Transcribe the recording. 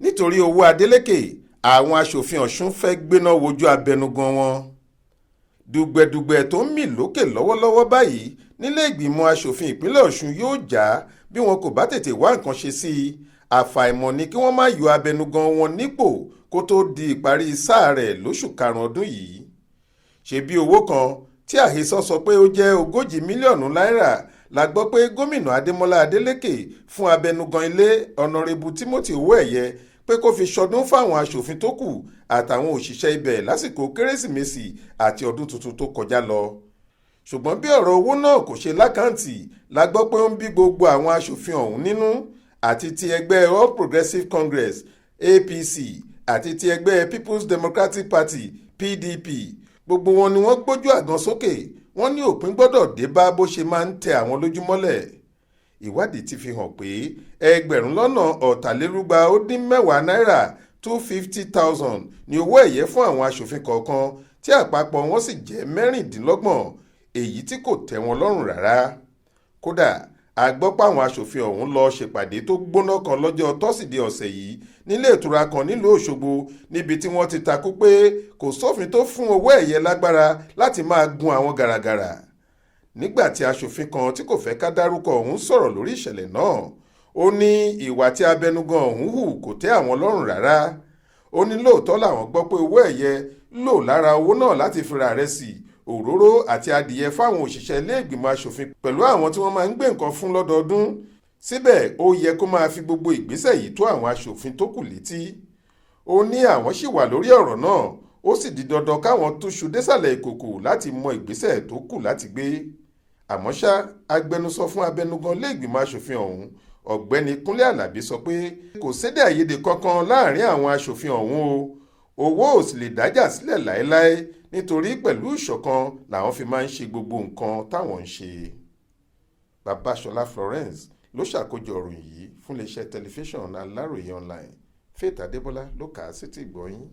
nítorí owó Adeleke àwọn aṣòfin Ọ̀ṣun fẹ́ gbéná wojú abẹnugan wọn. dùgbẹ̀dùgbẹ̀ tó ń mì lókè lọ́wọ́lọ́wọ́ báyìí nílé ìgbìmọ̀ aṣòfin ìpínlẹ̀ Ọ̀ṣun yóò já bí wọn kò bá tètè wá nǹkan ṣe sí i. àfàìmọ̀ ni kí wọ́n má yọ abẹnugan wọn nípò kó tó di ìparí sáà rẹ̀ lóṣù karùn-ún ọdún yìí. ṣebí owó kan tí àhesọ sọ pé ó jẹ́ 40 mílíọ̀nù náírà la gbọ́ pé gómìnà Adémọ́lá Adélékè fún abẹnugan ilé ọ̀nàrẹ́bù Timothy Owóẹ̀yẹ pé kó fi ṣọdún fáwọn aṣòfin tó kù àtàwọn òṣìṣẹ́ ibẹ̀ lásìkò kérésìmesì àti ọdún tuntun tó kọjá lọ. ṣùgbọ́n bí ọ̀rọ̀ owó náà kò ṣe lákàǹtì la gbọ́ pé ó ń bí gbogbo àwọn aṣòfin ọ̀hún nínú àti ti ẹgbẹ́ All Progressives Congress APC àti ti ẹgbẹ́ People's Democratic Party PDP gbogbo wọn ni wọ́n gbójú àgan sókè wọ́n ní òpin gbọ́dọ̀ dé bá bó ṣe máa ń tẹ àwọn lójúmọ́lẹ̀. ìwádìí ti fi hàn pé ẹgbẹ̀rún lọ́nà ọ̀tàlérúgba ó dín mẹ́wàá náírà 250,000 ni owó ẹ̀yẹ fún àwọn aṣòfin kọ̀ọ̀kan tí àpapọ̀ wọn sì jẹ́ mẹ́rìndínlọ́gbọ̀n èyí tí kò tẹ́ wọn lọ́rùn rárá. kódà a gbọ́ páwọn aṣòfin ọ̀hún lọ ṣèpàdé tó gbóná kan lọ́jọ́ tọ́sídẹ̀ẹ́ ọ̀sẹ̀ yìí nílé ìtura kan nílùú Òṣogbo níbi tí wọ́n ti takú pé kò sófin tó fún owó ẹ̀yẹ lágbára láti máa gun àwọn gàràgàrà. nígbà tí aṣòfin kan tí kò fẹ́ ká dárúkọ ọ̀hún sọ̀rọ̀ lórí ìṣẹ̀lẹ̀ náà ó ní ìwà tí abẹnugan ọ̀hún hù kò tẹ́ àwọn lọ́rùn rárá. ó ní lóòótọ́ làwọn gbọ́ pé owó ẹ̀yẹ lò lára owó náà láti fi ra ìrẹsì òróró àti adìyẹ fáwọn òṣìṣẹ́ ilé ìgbìmọ̀ aṣòfin pẹ̀lú àwọn tí wọ́n máa ń gbé nǹkan fún lọ́dọọdún. síbẹ̀ ó yẹ kó máa fi gbogbo ìgbésẹ̀ yìí tó àwọn aṣòfin tó kù létí. ó ní àwọn ṣì wà lórí ọ̀rọ̀ náà ó sì di dandan káwọn túṣu désàlẹ̀ ìkòkò láti mọ ìgbésẹ̀ tó kù láti gbé. àmọ́ ṣá agbẹnusọ fún abẹnugan ilé ìgbìmọ̀ aṣòfin ọ̀hún ọ̀gbẹ́ni Kúnlé Àlàbí sọ pé kò sédè àìyedè kankan láàrin àwọn aṣòfin ọ̀hún o owó ò sì lè dájà sílẹ̀ láéláé nítorí pẹ̀lú ìṣọ̀kan làwọn fi máa ń ṣe gbogbo nǹkan táwọn ń ṣe. Babáṣọlá Florence ló ṣàkójọ ìròyìn yìí fún iléeṣẹ́ tẹlifíṣàn Aláròye online. Faith Adébọ́lá ló kà á sétí ìgbọ́ yín.